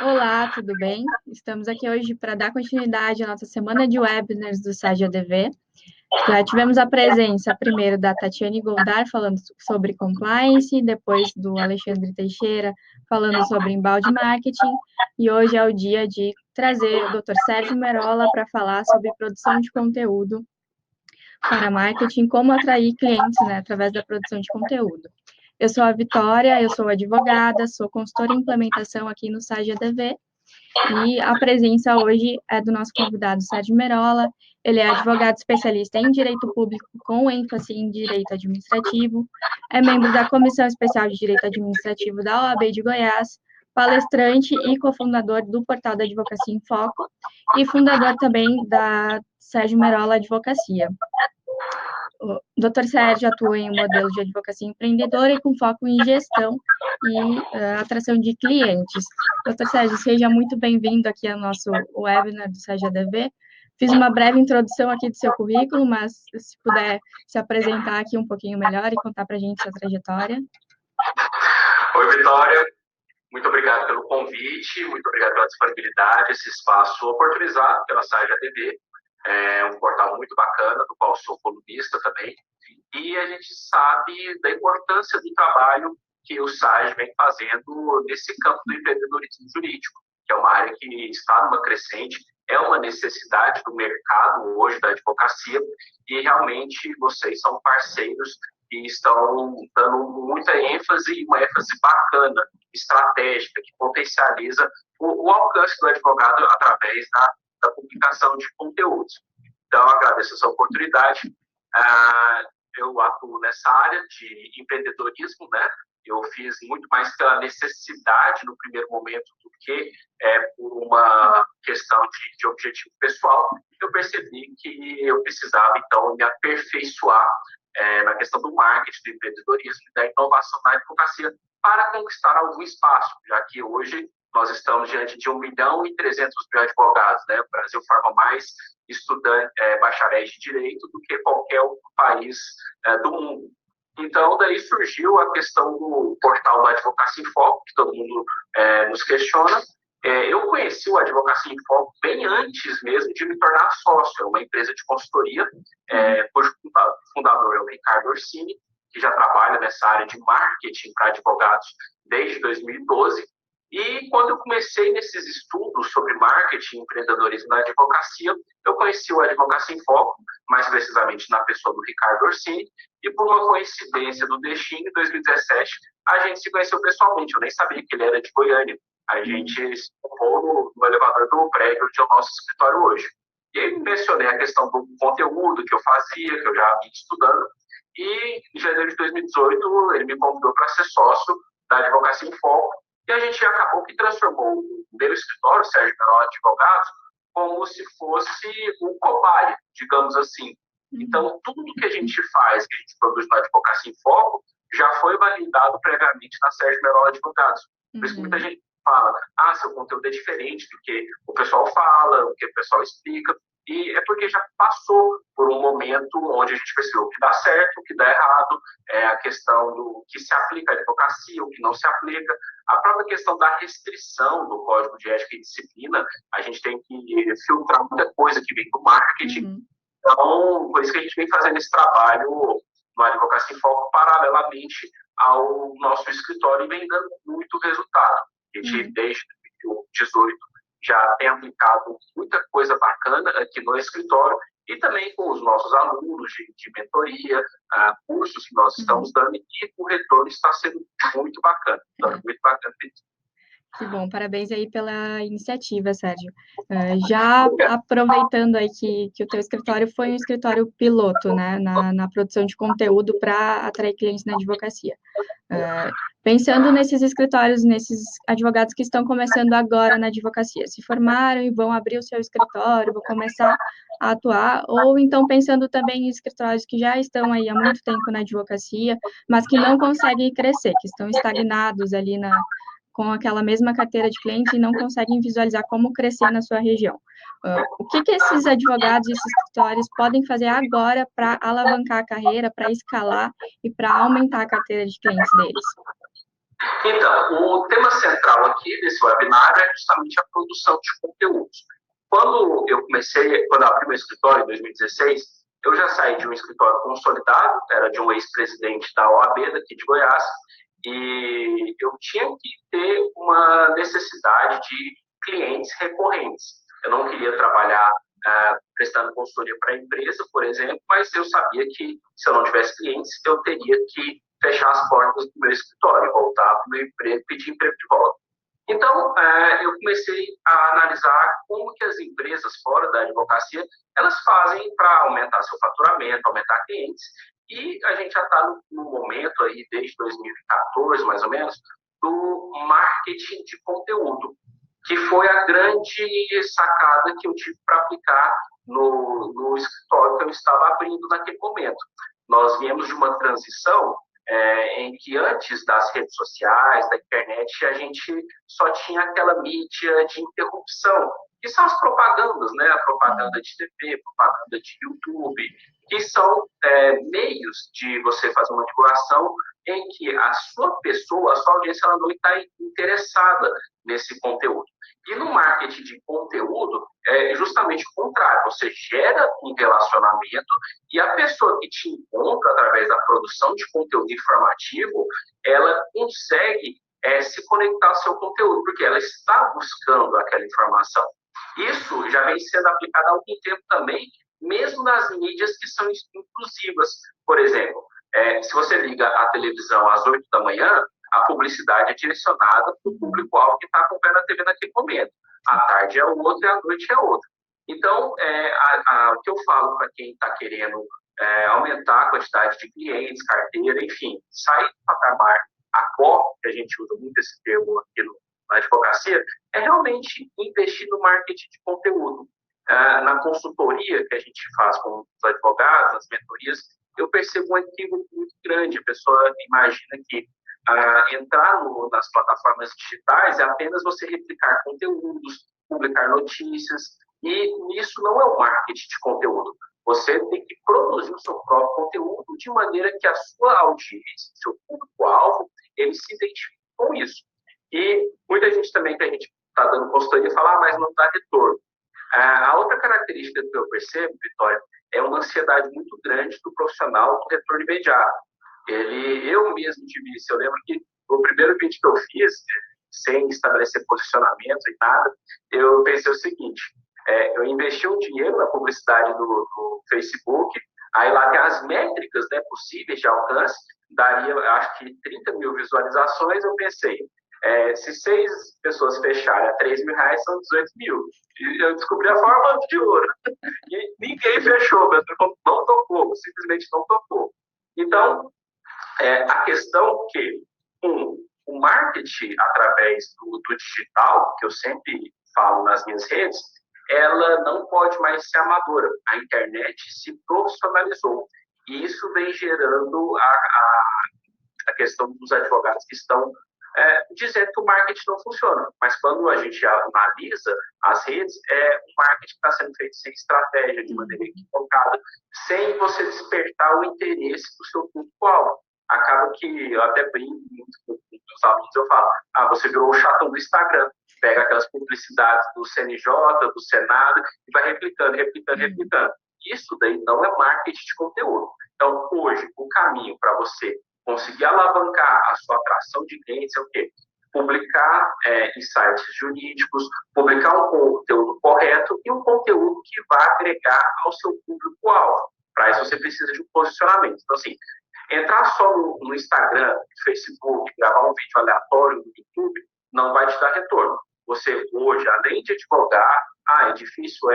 Olá, tudo bem? Estamos aqui hoje para dar continuidade à nossa semana de webinars do SAGE ADV. Já tivemos a presença primeiro da Tatiane Goldar falando sobre compliance, depois do Alexandre Teixeira falando sobre embalde marketing, e hoje é o dia de trazer o Dr. Sérgio Merola para falar sobre produção de conteúdo para marketing, como atrair clientes, né, através da produção de conteúdo. Eu sou a Vitória, eu sou advogada, sou consultora em implementação aqui no SAGE ADV, e a presença hoje é do nosso convidado Sérgio Merola. Ele é advogado especialista em direito público, com ênfase em direito administrativo, é membro da Comissão Especial de Direito Administrativo da OAB de Goiás, palestrante e cofundador do portal da Advocacia em Foco, e fundador também da Sérgio Merola Advocacia. O Dr. Sérgio atua em um modelo de advocacia empreendedora e com foco em gestão e atração de clientes. Dr. Sérgio, seja muito bem-vindo aqui ao nosso webinar do SAGE ADV. Fiz uma breve introdução aqui do seu currículo, mas se puder se apresentar aqui um pouquinho melhor e contar para a gente sua trajetória. Oi, Vitória. Muito obrigado pelo convite, muito obrigado pela disponibilidade, esse espaço oportunizado pela SAGE ADV. É um portal muito bacana, do qual sou colunista também, e a gente sabe da importância do trabalho que o SAGE vem fazendo nesse campo do empreendedorismo jurídico, que é uma área que está numa crescente, é uma necessidade do mercado hoje da advocacia, e realmente vocês são parceiros que estão dando muita ênfase, uma ênfase bacana, estratégica, que potencializa o alcance do advogado através da publicação de conteúdos. Então, agradeço essa oportunidade. Eu atuo nessa área de empreendedorismo, né? Eu fiz muito mais pela necessidade no primeiro momento do que por uma questão de objetivo pessoal. Eu percebi que eu precisava, então, me aperfeiçoar na questão do marketing, do empreendedorismo e da inovação na advocacia para conquistar algum espaço, já que hoje nós estamos diante de 1.300.000 advogados, né? O Brasil forma mais estudantes, bacharéis de direito do que qualquer outro país do mundo. Então, daí surgiu a questão do portal da Advocacia em Foco, que todo mundo nos questiona. Eu conheci o Advocacia em Foco bem antes mesmo de me tornar sócio. É uma empresa de consultoria, cujo fundador é o Ricardo Orsini, que já trabalha nessa área de marketing para advogados desde 2012. E quando eu comecei nesses estudos sobre marketing e empreendedorismo na advocacia, eu conheci o Advocacia em Foco, mais precisamente na pessoa do Ricardo Orsini, e por uma coincidência do destino, em 2017, a gente se conheceu pessoalmente. Eu nem sabia que ele era de Goiânia. A gente se ocupou no elevador do prédio onde é o nosso escritório hoje. E aí mencionei a questão do conteúdo que eu fazia, que eu já vinha estudando, e em janeiro de 2018 ele me convidou para ser sócio da Advocacia em Foco, e a gente acabou que transformou o meu escritório, Sérgio Merola Advogados, como se fosse um cobaia, digamos assim. Então, tudo que a gente faz, que a gente produz na Advocacia em Foco, já foi validado previamente na Sérgio Merola Advogados. Por isso que muita gente fala, seu conteúdo é diferente do que o pessoal fala, do que o pessoal explica, e é porque já passou por um momento onde a gente percebeu o que dá certo, o que dá errado, a questão do que se aplica à advocacia, o que não se aplica, a própria questão da restrição do Código de Ética e Disciplina, a gente tem que filtrar muita coisa que vem do marketing. Então, por isso que a gente vem fazendo esse trabalho no Advocacia em Foco paralelamente ao nosso escritório e vem dando muito resultado. A gente, desde 2018, já tem aplicado muita coisa bacana aqui no escritório e também com os nossos alunos de mentoria, cursos que nós estamos dando, e o retorno está sendo muito bacana. Muito bacana. Que bom, parabéns aí pela iniciativa, Sérgio. Já aproveitando aí que o teu escritório foi um escritório piloto, né, na produção de conteúdo para atrair clientes na advocacia. Pensando nesses escritórios, nesses advogados que estão começando agora na advocacia, se formaram e vão abrir o seu escritório, vão começar a atuar, ou então pensando também em escritórios que já estão aí há muito tempo na advocacia, mas que não conseguem crescer, que estão estagnados ali com aquela mesma carteira de clientes e não conseguem visualizar como crescer na sua região. O que esses advogados e esses escritórios podem fazer agora para alavancar a carreira, para escalar e para aumentar a carteira de clientes deles? Então, o tema central aqui desse webinar é justamente a produção de conteúdos. Quando eu abri meu escritório em 2016, eu já saí de um escritório consolidado, era de um ex-presidente da OAB daqui de Goiás, e eu tinha que ter uma necessidade de clientes recorrentes. Eu não queria trabalhar prestando consultoria para a empresa, por exemplo, mas eu sabia que se eu não tivesse clientes, eu teria que fechar as portas do meu escritório, voltar para o meu emprego, pedir emprego de volta. Então, eu comecei a analisar como que as empresas fora da advocacia, elas fazem para aumentar seu faturamento, aumentar clientes, e a gente já está no momento aí, desde 2014, mais ou menos, do marketing de conteúdo, que foi a grande sacada que eu tive para aplicar no escritório que eu estava abrindo naquele momento. Nós viemos de uma transição em que antes das redes sociais, da internet, a gente só tinha aquela mídia de interrupção, que são as propagandas, né? A propaganda de TV, propaganda de YouTube, que são meios de você fazer uma divulgação em que a sua pessoa, a sua audiência, ela não está interessada nesse conteúdo. E no marketing de conteúdo, é justamente o contrário. Você gera um relacionamento e a pessoa que te encontra através da produção de conteúdo informativo, ela consegue se conectar ao seu conteúdo, porque ela está buscando aquela informação. Isso já vem sendo aplicado há algum tempo também, mesmo nas mídias que são inclusivas. Por exemplo, se você liga a televisão às 8 da manhã, a publicidade é direcionada para o público-alvo que está acompanhando a TV naquele momento. À tarde é outro e à noite é outro. Então, o que eu falo para quem está querendo aumentar a quantidade de clientes, carteira, enfim, sair do patamar ACO, que a gente usa muito esse termo aqui na advocacia, é realmente investir no marketing de conteúdo. Na consultoria que a gente faz com os advogados, nas mentorias, eu percebo um equívoco muito grande. A pessoa imagina que entrar nas plataformas digitais é apenas você replicar conteúdos, publicar notícias, e isso não é o marketing de conteúdo. Você tem que produzir o seu próprio conteúdo de maneira que a sua audiência, seu público-alvo, ele se identifique com isso. E muita gente também que a gente está dando consultoria fala, mas não dá retorno. A outra característica que eu percebo, Vitória, é uma ansiedade muito grande do profissional do retorno imediato. Eu mesmo tive isso. Eu lembro que o primeiro vídeo que eu fiz, sem estabelecer posicionamento e nada, eu pensei o seguinte, eu investi um dinheiro na publicidade do Facebook, aí lá tem as métricas, né, possíveis de alcance, daria, acho que 30 mil visualizações, eu pensei, se 6 pessoas fecharem a R$3.000, são 18 mil. E eu descobri a fórmula de ouro. E ninguém fechou, não tocou, simplesmente não tocou. Então, a questão que o marketing através do digital, que eu sempre falo nas minhas redes, ela não pode mais ser amadora. A internet se profissionalizou. E isso vem gerando a questão dos advogados que estão dizendo que o marketing não funciona. Mas quando a gente analisa as redes, o marketing está sendo feito sem estratégia, de maneira equivocada, sem você despertar o interesse do seu público-alvo. Acaba que, eu até brinco muito com os alunos, eu falo, você virou o chatão do Instagram, pega aquelas publicidades do CNJ, do Senado, e vai replicando. Isso daí não é marketing de conteúdo. Então, hoje, o caminho para você conseguir alavancar a sua atração de clientes é o quê? Publicar em sites jurídicos, publicar um conteúdo correto e um conteúdo que vai agregar ao seu público-alvo. Para isso, você precisa de um posicionamento. Então, assim, entrar só no Instagram, no Facebook, gravar um vídeo aleatório no YouTube, não vai te dar retorno. Você, hoje, além de advogar, é difícil,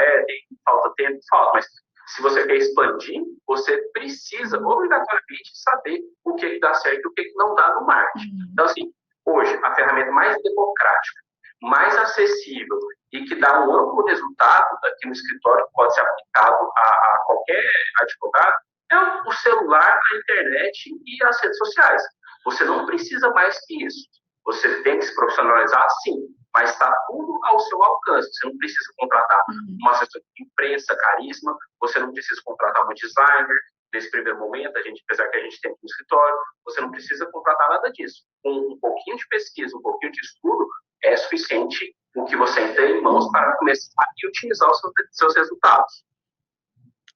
falta tempo, falta, mas se você quer expandir, você precisa, obrigatoriamente, saber o que dá certo e o que não dá no marketing. Então, assim, hoje, a ferramenta mais democrática, mais acessível e que dá um amplo resultado aqui no escritório, que pode ser aplicado a qualquer advogado, é o celular, a internet e as redes sociais. Você não precisa mais que isso. Você tem que se profissionalizar, sim, mas está tudo ao seu alcance. Você não precisa contratar uma assessora de imprensa caríssima, você não precisa contratar um designer, nesse primeiro momento, apesar que a gente tem um escritório, você não precisa contratar nada disso. Com um pouquinho de pesquisa, um pouquinho de estudo, é suficiente o que você tem em mãos para começar a utilizar os seus resultados.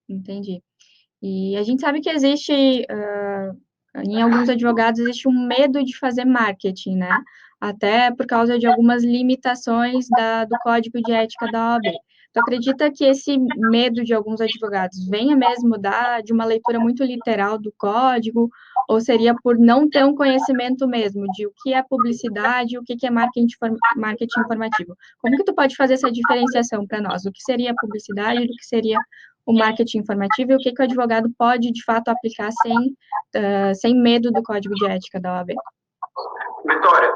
Entendi. E a gente sabe que existe, em alguns advogados, existe um medo de fazer marketing, né? Até por causa de algumas limitações do Código de Ética da OAB. Tu acredita que esse medo de alguns advogados venha mesmo de uma leitura muito literal do código, ou seria por não ter um conhecimento mesmo de o que é publicidade e o que é marketing informativo? Como que tu pode fazer essa diferenciação para nós? O que seria publicidade e o que seria o marketing informativo e o que o advogado pode, de fato, aplicar sem medo do Código de Ética da OAB? Vitória,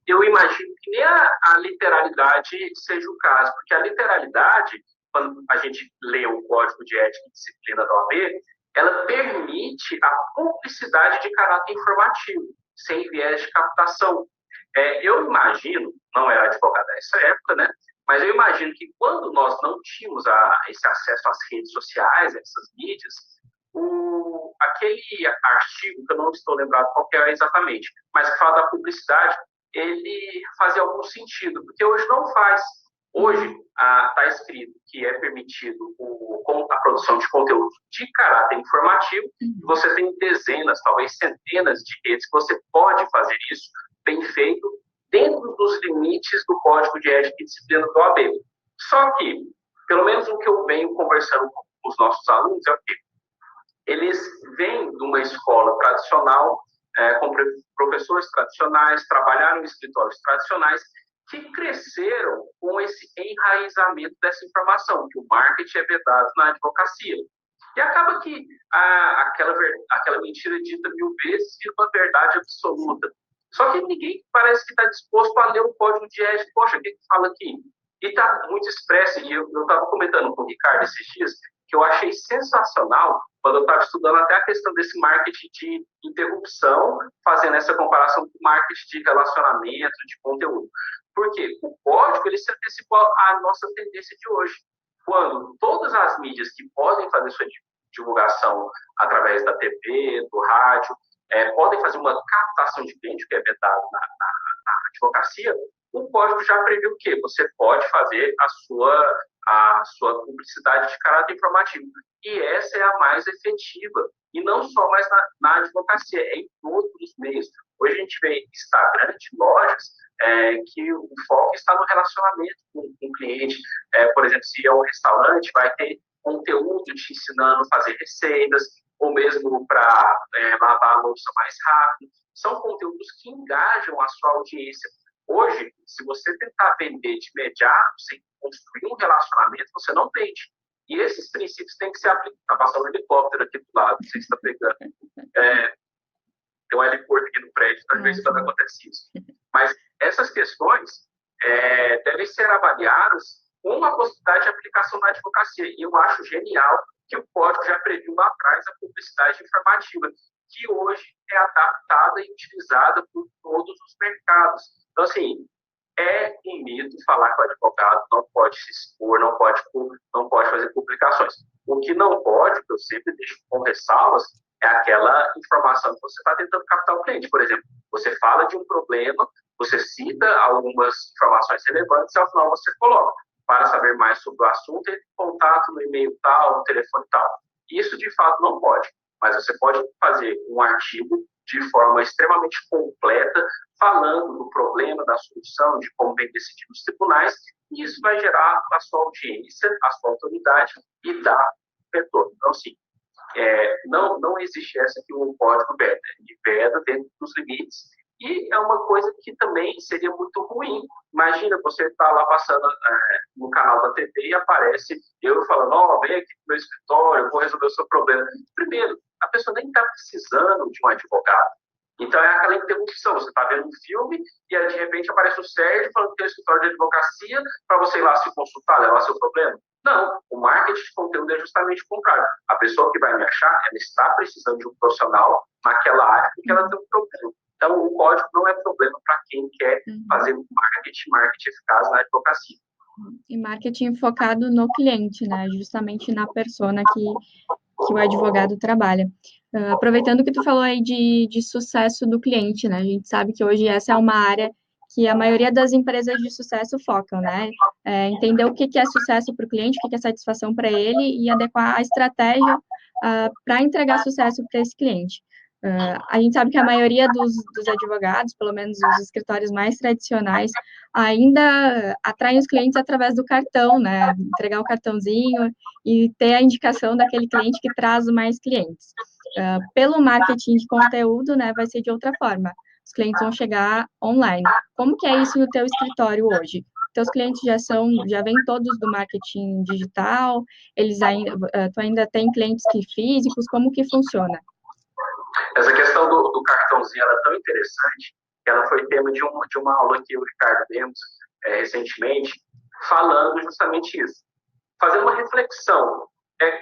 eu imagino que nem a literalidade seja o caso, porque a literalidade, quando a gente lê o Código de Ética e Disciplina da OAB, ela permite a publicidade de caráter informativo, sem viés de captação. Eu imagino, não era advogado nessa época, né? Mas eu imagino que quando nós não tínhamos esse acesso às redes sociais, a essas mídias, aquele artigo, que eu não estou lembrado qual é exatamente, mas que fala da publicidade, ele fazia algum sentido, porque hoje não faz. Hoje está escrito que é permitido a produção de conteúdo de caráter informativo, e você tem dezenas, talvez centenas de redes que você pode fazer isso bem feito, dentro dos limites do Código de Ética e Disciplina do OAB. Só que, pelo menos o que eu venho conversando com os nossos alunos é o quê? Eles vêm de uma escola tradicional, com professores tradicionais, trabalharam em escritórios tradicionais, que cresceram com esse enraizamento dessa informação, que o marketing é vedado na advocacia. E acaba que aquela mentira dita 1000 vezes vira uma verdade absoluta. Só que ninguém parece que está disposto a ler o Código de Ética. Poxa, o que fala aqui? E está muito expresso. E eu estava comentando com o Ricardo esses dias, que eu achei sensacional, quando eu estava estudando até a questão desse marketing de interrupção, fazendo essa comparação com o marketing de relacionamento, de conteúdo. Porque o código, ele se antecipou à nossa tendência de hoje. Quando todas as mídias que podem fazer sua divulgação através da TV, do rádio, podem fazer uma captação de cliente, que é vedado na advocacia, o código já prevê o quê? Você pode fazer a sua publicidade de caráter informativo. E essa é a mais efetiva. E não só mais na advocacia, é em todos os meios. Hoje a gente vê Instagram de lojas que o foco está no relacionamento com o cliente. Por exemplo, se é um restaurante, vai ter conteúdo te ensinando a fazer receitas, ou mesmo para lavar a louça mais rápido. São conteúdos que engajam a sua audiência. Hoje, se você tentar vender de imediato, sem construir um relacionamento, você não vende. E esses princípios têm que ser aplicados. Está passando um helicóptero aqui do lado, não sei se está pegando. Tem um heliporto aqui no prédio, às vezes quando acontece isso. Mas essas questões devem ser avaliadas com a possibilidade de aplicação na advocacia. E eu acho genial que o código já previu lá atrás a publicidade informativa, que hoje é adaptada e utilizada por todos os mercados. Então, assim, é um mito falar que o advogado não pode se expor, não pode fazer publicações. O que não pode, que eu sempre deixo com ressalvas, é aquela informação que você está tentando captar o cliente. Por exemplo, você fala de um problema, você cita algumas informações relevantes e ao final você coloca: para saber mais sobre o assunto, entre em contato no e-mail tal, no telefone tal. Isso, de fato, não pode. Mas você pode fazer um artigo de forma extremamente completa, falando do problema, da solução, de como vem decidido nos tribunais, e isso vai gerar a sua audiência, a sua autoridade e dar retorno. Então, assim, não existe essa que o código veda. Ele veda dentro dos limites, e é uma coisa que também seria muito ruim. Imagina, você está lá passando no canal da TV e aparece eu falando: vem aqui no meu escritório, eu vou resolver o seu problema. Primeiro, a pessoa nem está precisando de um advogado. Então, é aquela interrupção. Você está vendo um filme e aí, de repente, aparece o Sérgio falando que tem um escritório de advocacia para você ir lá se consultar, levar seu problema. Não, o marketing de conteúdo é justamente o contrário. A pessoa que vai me achar, ela está precisando de um profissional naquela área porque ela tem um problema. Então, o código não é problema para quem quer fazer marketing eficaz na advocacia. E marketing focado no cliente, né? Justamente na persona que o advogado trabalha. Aproveitando que tu falou aí de sucesso do cliente, né? A gente sabe que hoje essa é uma área que a maioria das empresas de sucesso focam, né? Entender o que é sucesso para o cliente, o que é satisfação para ele e adequar a estratégia para entregar sucesso para esse cliente. A gente sabe que a maioria dos advogados, pelo menos os escritórios mais tradicionais, ainda atraem os clientes através do cartão, né? Entregar o cartãozinho e ter a indicação daquele cliente que traz mais clientes. Pelo marketing de conteúdo, né, vai ser de outra forma. Os clientes vão chegar online. Como que é isso no teu escritório hoje? Teus clientes já vêm todos do marketing digital? Tu ainda tem clientes físicos? Como que funciona? Essa questão do cartãozinho era tão interessante que ela foi tema de uma aula que eu e o Ricardo demos recentemente, falando justamente isso. Fazer uma reflexão.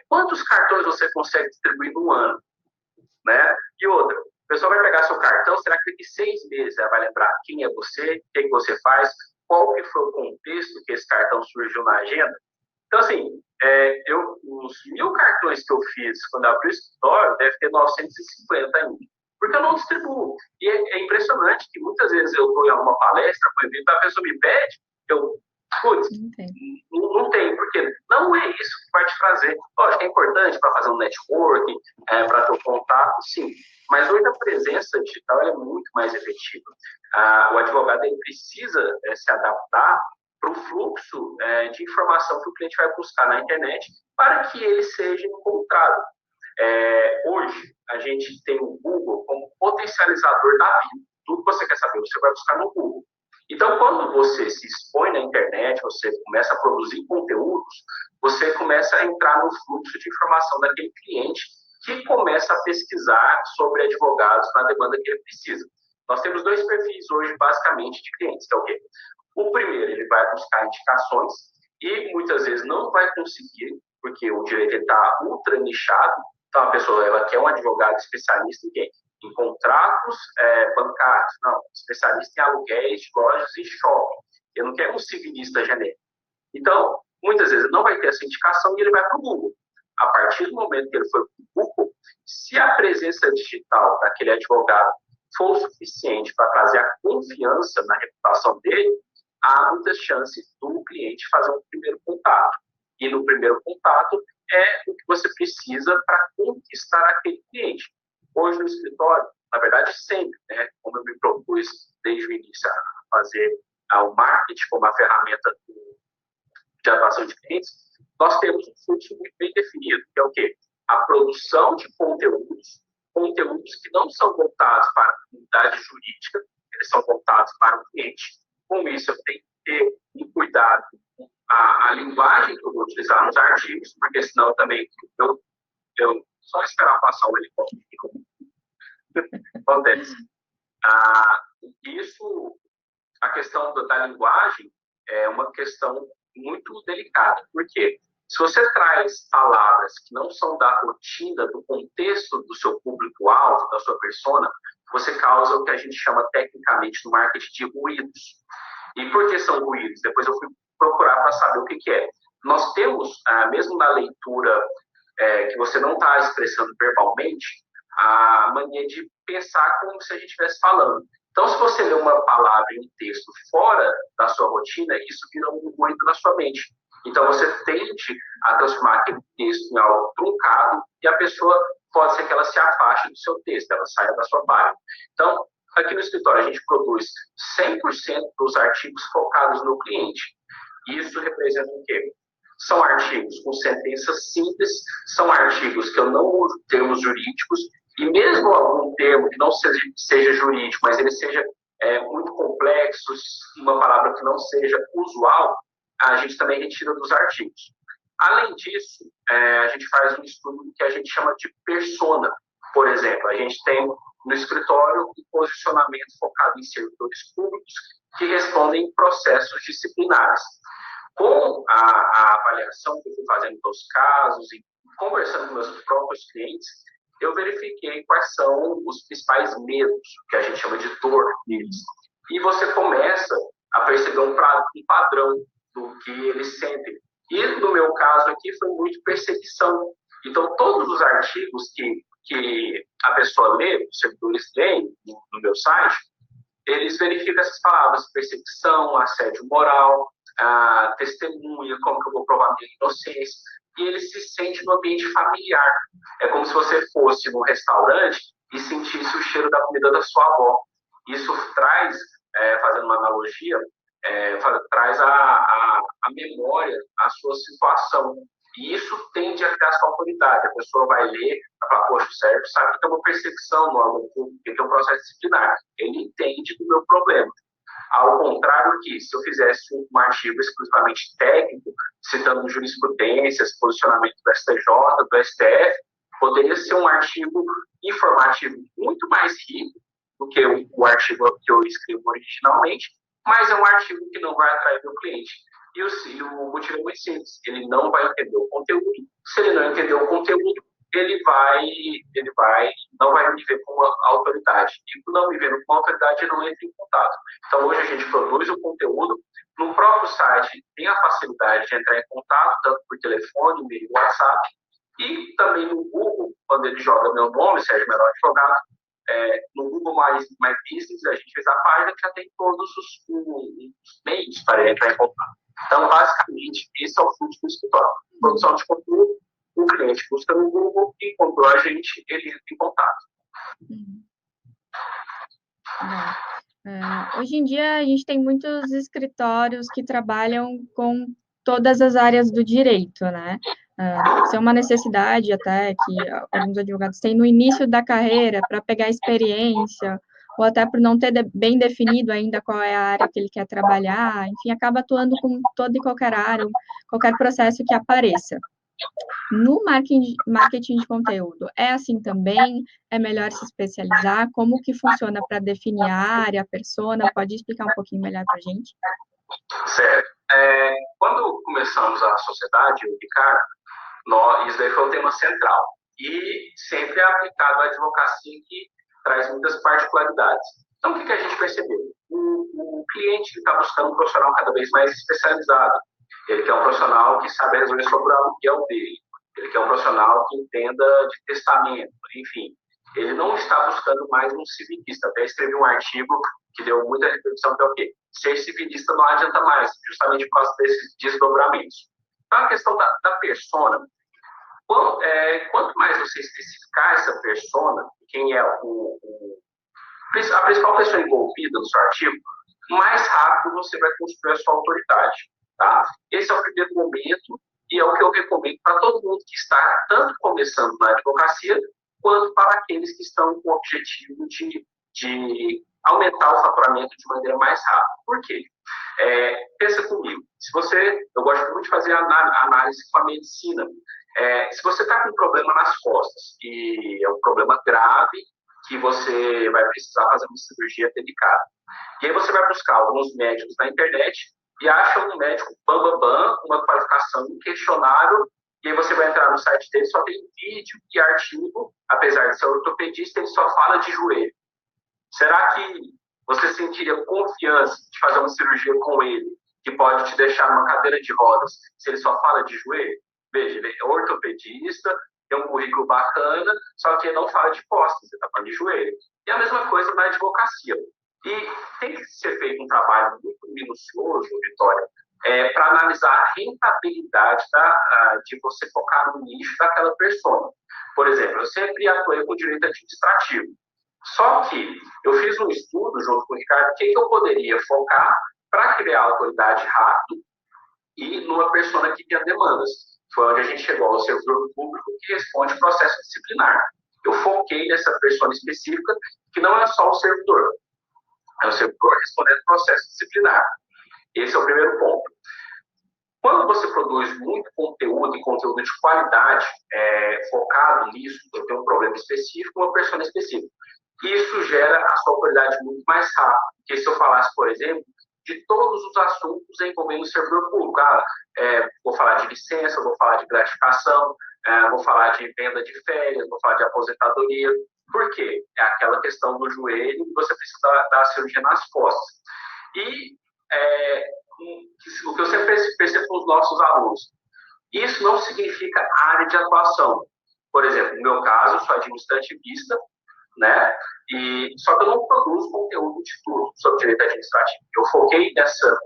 Quantos cartões você consegue distribuir no ano? Né? E outra, o pessoal vai pegar seu cartão, será que daqui 6 meses ela vai lembrar quem é você, o que você faz, qual que foi o contexto que esse cartão surgiu na agenda? Então, assim, os 1.000 cartões que eu fiz quando eu abri o escritório, deve ter 950 ainda. Porque eu não distribuo. E é impressionante que muitas vezes eu estou em alguma palestra, por exemplo, a pessoa me pede, putz, não tem, porque não é isso que vai te trazer. Lógico, é importante para fazer um networking, para ter um contato, sim. Mas hoje a presença digital é muito mais efetiva. O advogado ele precisa se adaptar para o fluxo de informação que o cliente vai buscar na internet para que ele seja encontrado. Hoje, a gente tem o Google como potencializador da vida. Tudo que você quer saber, você vai buscar no Google. Então, quando você se expõe na internet, você começa a produzir conteúdos, você começa a entrar no fluxo de informação daquele cliente que começa a pesquisar sobre advogados na demanda que ele precisa. Nós temos 2 perfis hoje, basicamente, de clientes, que é o quê? O primeiro, ele vai buscar indicações e muitas vezes não vai conseguir, porque o direito está ultra nichado. Então, a pessoa ela quer um advogado especialista em quê? Em contratos bancários, não, especialista em aluguéis de lojas e shopping. Ele não quer um civilista genérico. Então, muitas vezes não vai ter essa indicação e ele vai para o Google. A partir do momento que ele foi para o Google, se a presença digital daquele advogado for suficiente para trazer a confiança na reputação dele, há muitas chances do cliente fazer um primeiro contato. E no primeiro contato é o que você precisa para conquistar aquele cliente. Hoje no escritório, na verdade sempre, né, como eu me propus desde o início a fazer o marketing como uma ferramenta de atuação de clientes, nós temos um fluxo muito bem definido, que é o quê? A produção de conteúdos que não são voltados para a comunidade jurídica, eles são voltados para o cliente. Com isso, eu tenho que ter um cuidado com a linguagem que eu vou utilizar nos artigos, porque senão também eu só esperar passar o helicóptero. Acontece. A questão da linguagem é uma questão muito delicada, porque se você traz palavras que não são da rotina, do contexto do seu público-alvo, da sua persona, você causa o que a gente chama tecnicamente no marketing de ruídos. E por que são ruídos? Depois eu fui procurar para saber o que é. Nós temos, mesmo na leitura que você não está expressando verbalmente, a mania de pensar como se a gente estivesse falando. Então, se você lê uma palavra em um texto fora da sua rotina, isso vira um ruído na sua mente. Então, você tende a transformar aquele texto em algo truncado e a pessoa pode ser que ela se afaste do seu texto, ela saia da sua página. Então, aqui no escritório, a gente produz 100% dos artigos focados no cliente. Isso representa o quê? São artigos com sentenças simples, são artigos que eu não uso termos jurídicos, e mesmo algum termo que não seja jurídico, mas ele seja muito complexo, uma palavra que não seja usual, a gente também retira dos artigos. Além disso, a gente faz um estudo que a gente chama de persona. Por exemplo, a gente tem no escritório um posicionamento focado em servidores públicos que respondem em processos disciplinares. Com a avaliação que eu fui fazendo dos casos e conversando com meus próprios clientes, eu verifiquei quais são os principais medos, que a gente chama de dor deles. E você começa a perceber um padrão do que eles sentem. E no meu caso aqui foi muito perseguição. Então, todos os artigos que a pessoa lê, os servidores leem no meu site, eles verificam essas palavras: perseguição, assédio moral, testemunha, como que eu vou provar minha inocência, e ele se sente no ambiente familiar. É como se você fosse num restaurante e sentisse o cheiro da comida da sua avó. Isso traz, fazendo uma analogia, traz a memória, a sua situação. E isso tende a criar sua autoridade. A pessoa vai ler, vai falar: poxa, o Sérgio sabe que é uma perseguição no órgão público, que é um processo disciplinar. Ele entende do meu problema. Ao contrário que, se eu fizesse um artigo exclusivamente técnico, citando jurisprudências, posicionamento do STJ, do STF, poderia ser um artigo informativo muito mais rico do que o artigo que eu escrevo originalmente, mas é um artigo que não vai atrair meu cliente. E o motivo é muito simples: ele não vai entender o conteúdo. Se ele não entender o conteúdo, ele não vai me ver como autoridade. E por não me ver como autoridade, ele não entra em contato. Então, hoje a gente produz o conteúdo. No próprio site tem a facilidade de entrar em contato, tanto por telefone, e-mail, WhatsApp, e também no Google, quando ele joga meu nome, Sérgio Melhor Advogado, no Google My Business, a gente fez a página que já tem todos os meios para entrar em contato. Então, basicamente, esse é o fluxo do escritório: produção de conteúdo, o cliente busca no Google e encontrou a gente, ele entra em contato. Hoje em dia, a gente tem muitos escritórios que trabalham com todas as áreas do direito, né? Isso é uma necessidade até que alguns advogados têm no início da carreira para pegar experiência, ou até por não ter bem definido ainda qual é a área que ele quer trabalhar, enfim, acaba atuando com toda e qualquer área, qualquer processo que apareça. No marketing de conteúdo, é assim também? É melhor se especializar? Como que funciona para definir a área, a persona? Pode explicar um pouquinho melhor para a gente? Certo. Quando começamos a sociedade, o Ricardo, isso daí foi um tema central. E sempre é aplicado à advocacia, que traz muitas particularidades. Então, o que a gente percebeu? O cliente está buscando um profissional cada vez mais especializado. Ele quer um profissional que sabe resolver sobre o aluguel dele. Ele quer um profissional que entenda de testamento, enfim. Ele não está buscando mais um civilista. Até escrevi um artigo que deu muita reflexão, que é o quê? Ser civilista não adianta mais, justamente por causa desses desdobramentos. Então, a questão da persona, quanto mais você especificar essa persona, quem é a principal pessoa envolvida no seu artigo, mais rápido você vai construir a sua autoridade. Tá? Esse é o primeiro momento e é o que eu recomendo para todo mundo que está tanto começando na advocacia, quanto para aqueles que estão com o objetivo de aumentar o faturamento de maneira mais rápida. Por quê? Pensa comigo. Eu gosto muito de fazer análise com a medicina. Se você está com um problema nas costas, e é um problema grave, que você vai precisar fazer uma cirurgia delicada, e aí você vai buscar alguns médicos na internet e acha um médico bam, uma qualificação inquestionável, e aí você vai entrar no site dele, só tem vídeo e artigo, apesar de ser ortopedista, ele só fala de joelho. Será que você sentiria confiança de fazer uma cirurgia com ele, que pode te deixar numa cadeira de rodas, se ele só fala de joelho? Veja, ele é ortopedista, tem um currículo bacana, só que ele não fala de costas, ele está falando de joelho. E a mesma coisa na advocacia. E tem que ser feito um trabalho muito minucioso, Vitória, para analisar a rentabilidade de você focar no nicho daquela pessoa. Por exemplo, eu sempre atuei com direito administrativo. Só que eu fiz um estudo junto com o Ricardo, o que eu poderia focar para criar autoridade rápido e numa persona que tenha demandas. Foi onde a gente chegou ao servidor público que responde processo disciplinar. Eu foquei nessa persona específica, que não é só o servidor, é o servidor respondendo processo disciplinar. Esse é o primeiro ponto. Quando você produz muito conteúdo e conteúdo de qualidade, focado nisso, eu tenho um problema específico, uma persona específica. Isso gera a sua autoridade muito mais rápido. Porque se eu falasse, por exemplo, de todos os assuntos envolvendo o servidor público, vou falar de licença, vou falar de gratificação, vou falar de venda de férias, vou falar de aposentadoria. Por quê? É aquela questão do joelho, que você precisa dar a cirurgia nas costas. E o que eu sempre percebo com os nossos alunos: Isso não significa área de atuação. Por exemplo, no meu caso, eu sou administrativista, né? Só que eu não produzo conteúdo de tudo sobre direito administrativo. Eu foquei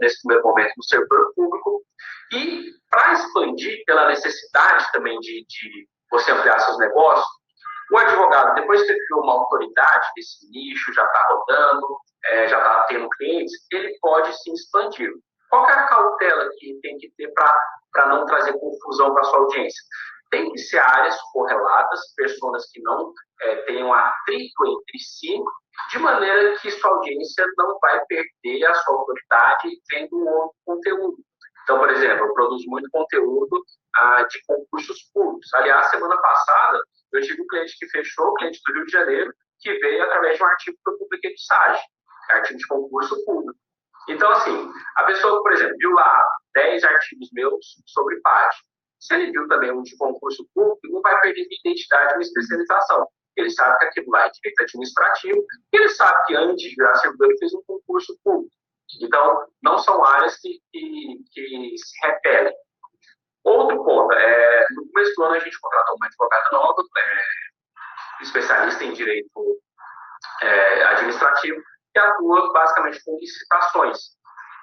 nesse primeiro momento no servidor público e, para expandir pela necessidade também de você ampliar seus negócios, o advogado, depois que ele criou uma autoridade desse nicho, já está rodando, já está tendo clientes, ele pode se expandir. Qual é a cautela que tem que ter para não trazer confusão para a sua audiência? Tem que ser áreas correlatas, pessoas que não tenham atrito entre si, de maneira que sua audiência não vai perder a sua autoridade vendo um outro conteúdo. Então, por exemplo, eu produzo muito conteúdo de concursos públicos. Aliás, semana passada, eu tive um cliente que fechou, um cliente do Rio de Janeiro, que veio através de um artigo que eu publiquei do SAGE, artigo de concurso público. Então, assim, a pessoa, por exemplo, viu lá 10 artigos meus sobre PAD. Se ele viu também um de concurso público, não vai perder minha identidade, minha especialização. Ele sabe que aquilo lá é direito administrativo, e ele sabe que antes de virar servidor, ele fez um concurso público. Então, não são áreas que se repelem. Outro ponto, no começo do ano a gente contratou uma advogada nova, especialista em direito administrativo, que atua basicamente com licitações.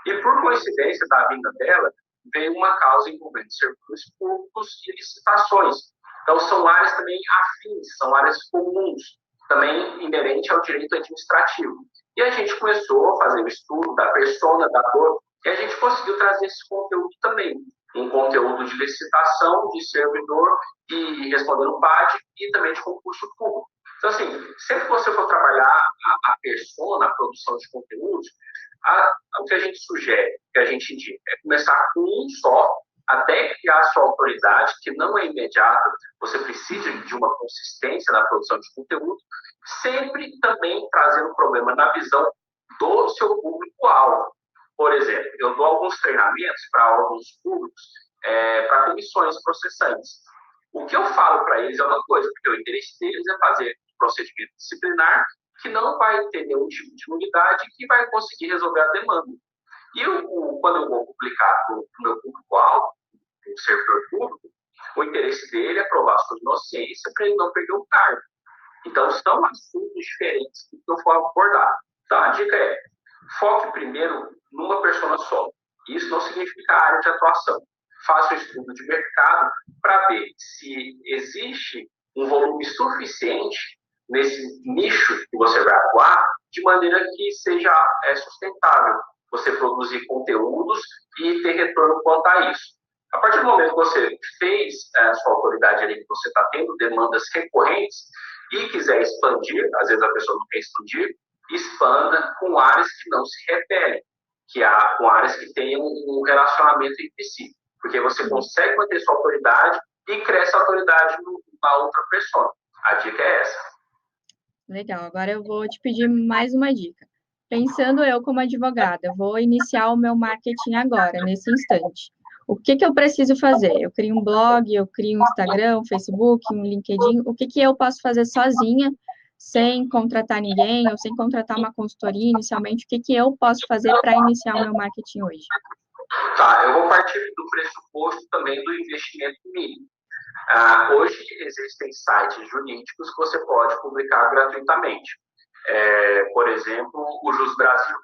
E por coincidência da vinda dela, veio uma causa envolvendo servidores públicos e licitações. Então, são áreas também afins, são áreas comuns, também inerente ao direito administrativo. E a gente começou a fazer o estudo da persona, da dor, e a gente conseguiu trazer esse conteúdo também. Um conteúdo de licitação, de servidor, e respondendo PAD, e também de concurso público. Então, assim, sempre que você for trabalhar a persona, a produção de conteúdos, o que a gente sugere, o que a gente indica, é começar com um só, até criar a sua autoridade, que não é imediata, você precisa de uma consistência na produção de conteúdo, sempre também trazendo problema na visão do seu público-alvo. Por exemplo, eu dou alguns treinamentos para alguns públicos, para comissões processantes. O que eu falo para eles é uma coisa, porque o interesse deles é fazer um procedimento disciplinar que não vai ter nenhum tipo de unidade e que vai conseguir resolver a demanda. E quando eu vou publicar para o meu público-alvo, o servidor público, o interesse dele é provar sua inocência para ele não perder o cargo. Então, são assuntos diferentes que eu for abordar. Então, a dica é, foque primeiro numa persona só. Isso não significa área de atuação. Faça um estudo de mercado para ver se existe um volume suficiente nesse nicho que você vai atuar, de maneira que seja sustentável você produzir conteúdos e ter retorno quanto a isso. A partir do momento que você fez a sua autoridade ali, que você está tendo demandas recorrentes e quiser expandir, às vezes a pessoa não quer expandir, expanda com áreas que não se repelem, com áreas que tenham um relacionamento entre si, porque você consegue manter sua autoridade e cresce a autoridade na outra pessoa. A dica é essa. Legal, agora eu vou te pedir mais uma dica. Pensando eu como advogada, vou iniciar o meu marketing agora, nesse instante. O que eu preciso fazer? Eu crio um blog, eu crio um Instagram, um Facebook, um LinkedIn. O que eu posso fazer sozinha, sem contratar ninguém, ou sem contratar uma consultoria inicialmente? O que eu posso fazer para iniciar o meu marketing hoje? Tá, eu vou partir do pressuposto também do investimento mínimo. Hoje existem sites jurídicos que você pode publicar gratuitamente. Por exemplo, o Jus Brasil.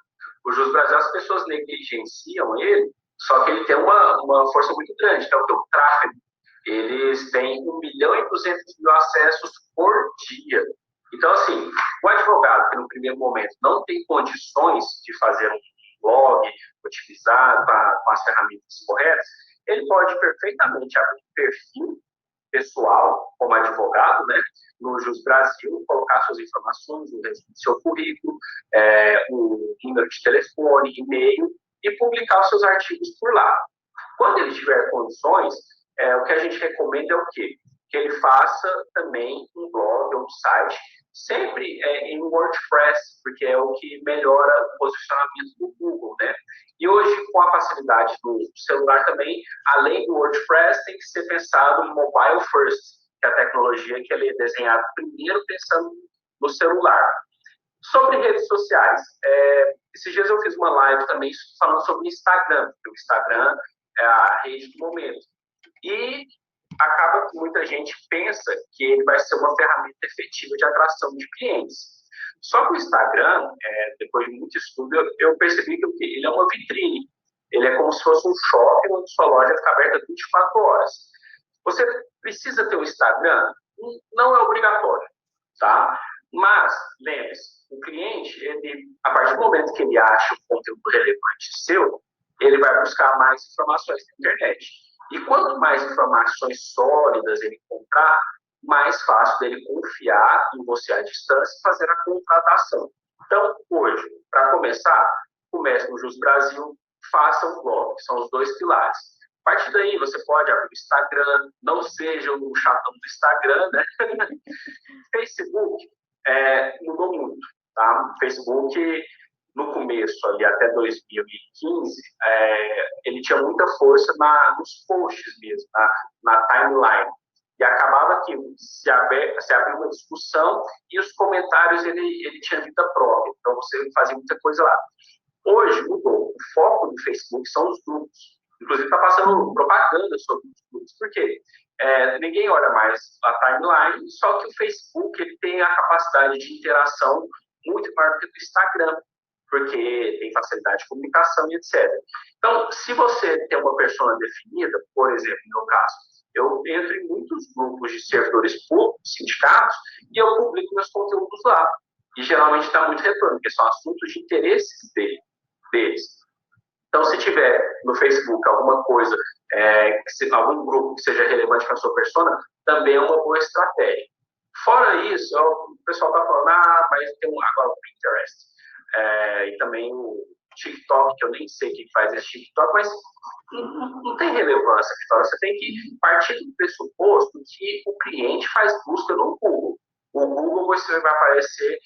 O Jus Brasil, as pessoas negligenciam ele, só que ele tem uma força muito grande, que é o teu tráfego. Eles têm 1.200.000 acessos por dia. Então, assim, o advogado que no primeiro momento não tem condições de fazer um blog, utilizar com as ferramentas corretas, ele pode perfeitamente abrir um perfil pessoal, como advogado, né, no Jus Brasil, colocar suas informações, o seu currículo, o número de telefone, e-mail, e publicar os seus artigos por lá. Quando ele tiver condições, o que a gente recomenda é o quê? Que ele faça também um blog ou um site, sempre em WordPress, porque é o que melhora o posicionamento do Google, né? E hoje, com a facilidade do celular também, além do WordPress, tem que ser pensado em mobile first, que é a tecnologia que ele é desenhado primeiro pensando no celular. Sobre redes sociais, esses dias eu fiz uma live também falando sobre o Instagram, porque o Instagram é a rede do momento. E acaba que muita gente pensa que ele vai ser uma ferramenta efetiva de atração de clientes. Só que o Instagram, depois de muito estudo, eu percebi que ele é uma vitrine. Ele é como se fosse um shopping onde sua loja fica aberta 24 horas. Você precisa ter um Instagram? Não é obrigatório, tá? Mas, lembre-se, o cliente, a partir do momento que ele acha um conteúdo relevante seu, ele vai buscar mais informações na internet. E quanto mais informações sólidas ele encontrar, mais fácil dele confiar em você à distância e fazer a contratação. Então, hoje, para começar, comece no Jus Brasil, faça um blog, são os 2 pilares. A partir daí, você pode abrir o Instagram, não seja um chatão do Instagram, né? Facebook mudou muito, tá? Facebook, no começo, ali até 2015, ele tinha muita força nos posts mesmo, na timeline. E acabava que se abria uma discussão e os comentários ele tinha vida própria. Então, você fazia muita coisa lá. Hoje, mudou. O foco do Facebook são os grupos. Inclusive, está passando propaganda sobre os grupos. Por quê? Ninguém olha mais a timeline, só que o Facebook ele tem a capacidade de interação muito maior do que o Instagram, porque tem facilidade de comunicação e etc. Então, se você tem uma persona definida, por exemplo, no meu caso, eu entro em muitos grupos de servidores públicos, sindicatos, e eu publico meus conteúdos lá. E geralmente dá muito retorno, porque são assuntos de interesse deles. Então, se tiver no Facebook alguma coisa, algum grupo que seja relevante para a sua persona, também é uma boa estratégia. Fora isso, o pessoal está falando, mas tem agora o Pinterest, e também o TikTok, que eu nem sei quem faz esse TikTok, mas não tem relevância, Vitória. Você tem que partir do pressuposto que o cliente faz busca no Google. O Google você vai aparecer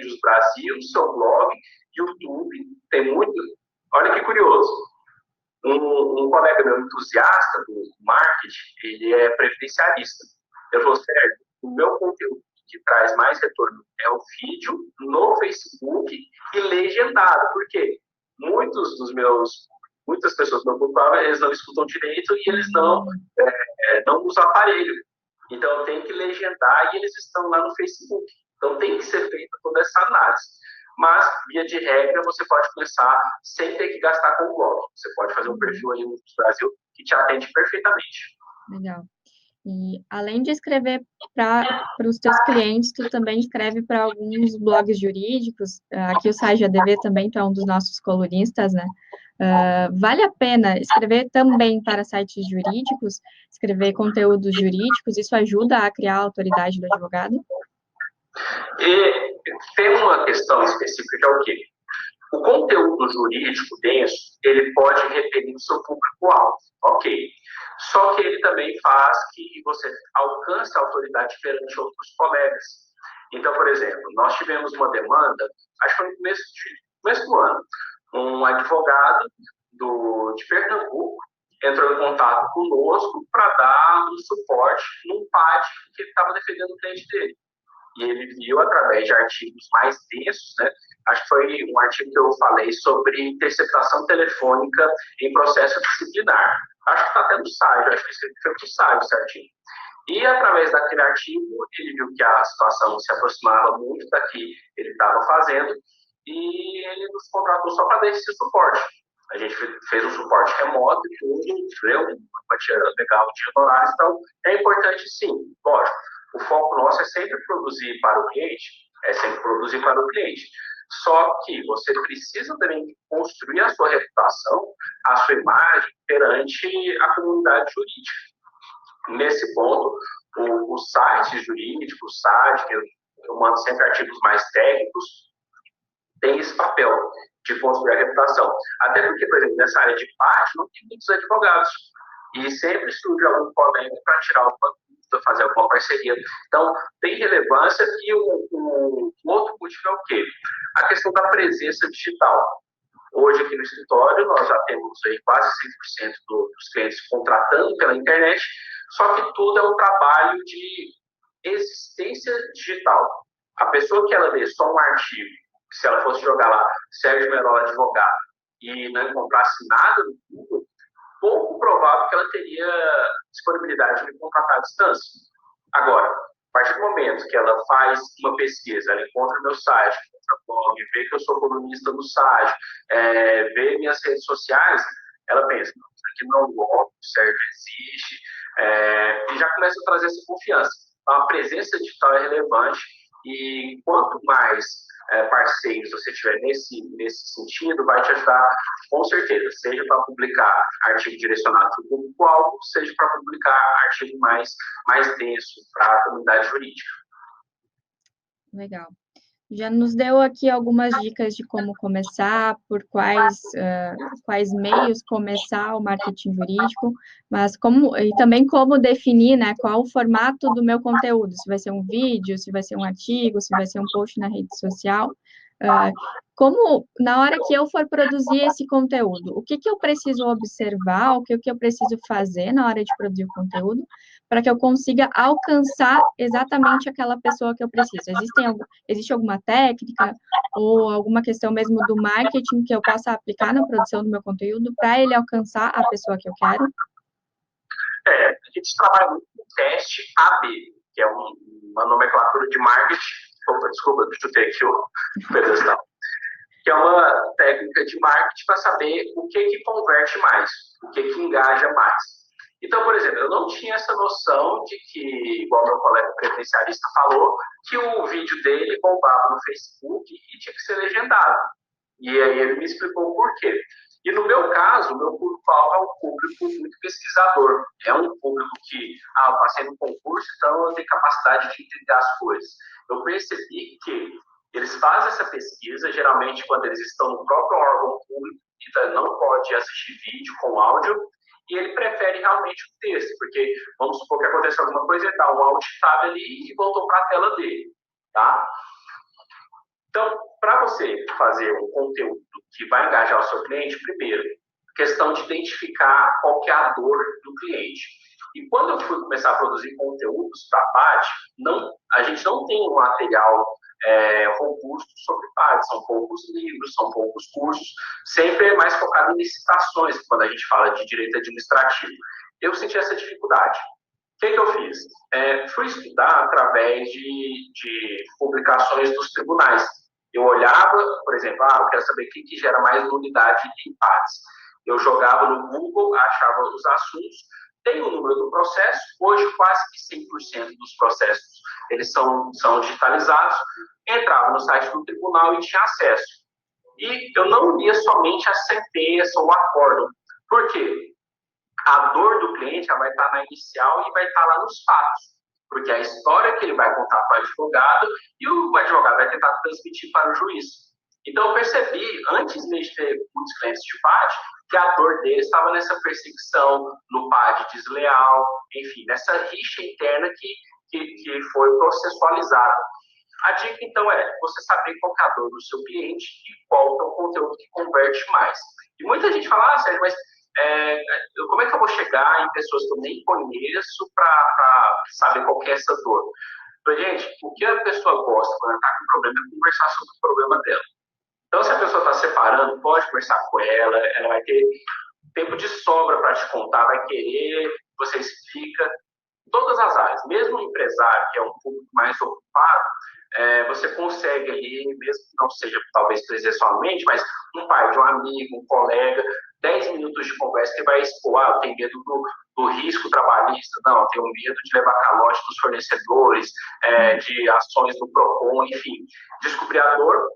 Jus Brasil, seu blog, YouTube, tem muito. Olha que curioso. Um colega meu entusiasta do marketing, ele é previdenciarista. Eu falou, Sérgio, o meu conteúdo que traz mais retorno é o vídeo no Facebook e legendado. Por quê? Muitas pessoas do meu grupo, eles não escutam direito e eles não usam aparelho. Então, tem que legendar e eles estão lá no Facebook. Então, tem que ser feita toda essa análise. Mas, via de regra, você pode começar sem ter que gastar com o blog. Você pode fazer um perfil aí no Brasil que te atende perfeitamente. Legal. E além de escrever para os teus clientes, tu também escreve para alguns blogs jurídicos. Aqui o Sage ADV também, tu é um dos nossos colunistas, né? Vale a pena escrever também para sites jurídicos, escrever conteúdos jurídicos, isso ajuda a criar a autoridade do advogado? E tem uma questão específica que é o quê? O conteúdo jurídico denso, ele pode referir o seu público-alvo, ok. Só que ele também faz que você alcance a autoridade perante outros colegas. Então, por exemplo, nós tivemos uma demanda, acho que foi no começo do ano, um advogado de Pernambuco entrou em contato conosco para dar um suporte num PAD que ele estava defendendo o cliente dele. E ele viu através de artigos mais densos, né? Acho que foi um artigo que eu falei sobre interceptação telefônica em processo disciplinar. Acho que está até no site, acho que foi no site esse artigo. E através daquele artigo, ele viu que a situação se aproximava muito da que ele estava fazendo e ele nos contratou só para dar esse suporte. A gente fez um suporte remoto e tudo, deu uma quantia legal de honorários, então é importante sim, lógico. O foco nosso é sempre produzir para o cliente, Só que você precisa também construir a sua reputação, a sua imagem perante a comunidade jurídica. Nesse ponto, os sites jurídicos, o site, que eu mando sempre artigos mais técnicos, tem esse papel de construir a reputação. Até porque, por exemplo, nessa área de parte, não tem muitos advogados. E sempre surge algum colega para tirar alguma dúvida, fazer alguma parceria. Então, tem relevância e o outro motivo é o quê? A questão da presença digital. Hoje, aqui no escritório, nós já temos aí quase 100% dos clientes contratando pela internet, só que tudo é um trabalho de existência digital. A pessoa que ela lê só um artigo, se ela fosse jogar lá Sérgio Merola advogado e não encontrasse nada no Google, pouco provável que ela teria disponibilidade de me contratar à distância. Agora, a partir do momento que ela faz uma pesquisa, ela encontra meu site, encontra o blog, vê que eu sou colunista no site, vê minhas redes sociais, ela pensa, isso aqui não é um golpe, certo, existe, e já começa a trazer essa confiança. Então, a presença digital é relevante e quanto mais parceiros você tiver nesse sentido, vai te ajudar com certeza, seja para publicar artigo direcionado para o público-alvo, seja para publicar artigo mais denso para a comunidade jurídica. Legal. Já nos deu aqui algumas dicas de como começar, por quais meios começar o marketing jurídico, mas também como definir, né, qual o formato do meu conteúdo, se vai ser um vídeo, se vai ser um artigo, se vai ser um post na rede social. Como, na hora que eu for produzir esse conteúdo, o que eu preciso observar, o que eu preciso fazer na hora de produzir o conteúdo, para que eu consiga alcançar exatamente aquela pessoa que eu preciso. Existe alguma técnica ou alguma questão mesmo do marketing que eu possa aplicar na produção do meu conteúdo para ele alcançar a pessoa que eu quero? A gente trabalha muito com teste AB, que é uma nomenclatura de marketing. Opa, desculpa, chutei aqui o pedestal. Que é uma técnica de marketing para saber o que converte mais, o que engaja mais. Então, por exemplo, eu não tinha essa noção de que, igual meu colega previdenciarista falou, que o vídeo dele bombava no Facebook e tinha que ser legendado. E aí ele me explicou o porquê. E no meu caso, o meu público-alvo é um público muito pesquisador. É um público que, eu passei no concurso, então eu tenho capacidade de entender as coisas. Eu percebi que eles fazem essa pesquisa, geralmente quando eles estão no próprio órgão público, então não pode assistir vídeo com áudio, e ele prefere realmente o texto, porque vamos supor que aconteceu alguma coisa, ele dá um alt tab ali e voltou para a tela dele, tá? Então, para você fazer um conteúdo que vai engajar o seu cliente, primeiro, questão de identificar qual que é a dor do cliente. E quando eu fui começar a produzir conteúdos para a PAD, a gente não tem um material robusto sobre PAD, são poucos livros, são poucos cursos, sempre é mais focado em licitações, quando a gente fala de direito administrativo. Eu senti essa dificuldade. O que eu fiz? Fui estudar através de publicações dos tribunais. Eu olhava, por exemplo, eu quero saber o que gera mais unidade de empates. Eu jogava no Google, achava os assuntos, tem o número do processo, hoje quase que 100% dos processos eles são digitalizados, entrava no site do tribunal e tinha acesso. E eu não lia somente a sentença ou acórdão. Por quê? A dor do cliente vai estar na inicial e vai estar lá nos fatos, porque a história que ele vai contar para o advogado e o advogado vai tentar transmitir para o juiz. Então, eu percebi, antes mesmo de ter muitos clientes de PAD, que a dor deles estava nessa perseguição, no PAD desleal, enfim, nessa rixa interna que foi processualizada. A dica, então, é você saber qual é a dor do seu cliente e qual é o conteúdo que converte mais. E muita gente fala, Sérgio, mas como é que eu vou chegar em pessoas que eu nem conheço para saber qual que é essa dor? Então, gente, o que a pessoa gosta quando ela está com problema é conversar sobre o problema dela. Então, se a pessoa está separando, pode conversar com ela, ela vai ter tempo de sobra para te contar, vai querer, você explica. Todas as áreas, mesmo o empresário, que é um público mais ocupado, você consegue ali, mesmo que não seja talvez presencialmente, mas um pai de um amigo, um colega, 10 minutos de conversa que vai expor, eu tenho medo do risco trabalhista, não, eu tenho medo de levar calote dos fornecedores, de ações do PROCON, enfim, descobrir a dor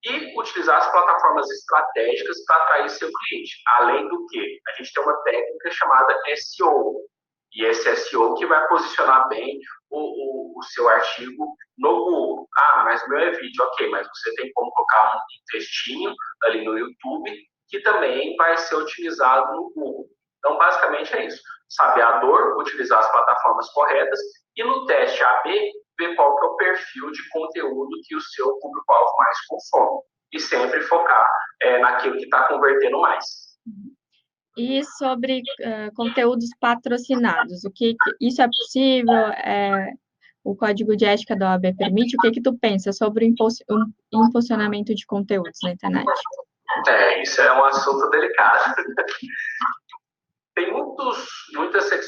e utilizar as plataformas estratégicas para atrair seu cliente. Além do que, a gente tem uma técnica chamada SEO, e esse SEO que vai posicionar bem o seu artigo no Google. Mas o meu é vídeo, ok, mas você tem como colocar um textinho ali no YouTube que também vai ser utilizado no Google. Então, basicamente é isso. Saber a dor, utilizar as plataformas corretas e no teste AB, ver qual que é o perfil de conteúdo que o seu público-alvo mais consome. E sempre focar naquilo que está convertendo mais. E sobre conteúdos patrocinados, isso é possível? O código de ética da OAB permite? O que tu pensa sobre o impulsionamento de conteúdos na internet? Isso é um assunto delicado. Tem muitos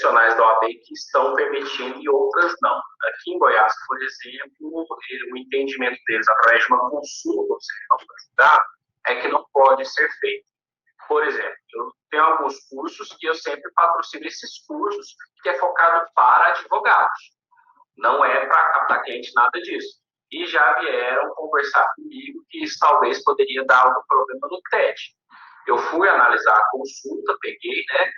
jurisdicionais da OAB que estão permitindo e outras não. Aqui em Goiás, por exemplo, o entendimento deles, através de uma consulta do Tribunal Judiciário, é que não pode ser feito. Por exemplo, eu tenho alguns cursos que eu sempre patrocino esses cursos, que é focado para advogados. Não é para captar cliente, nada disso. E já vieram conversar comigo que isso talvez poderia dar algum problema no TED. Eu fui analisar a consulta, peguei, né,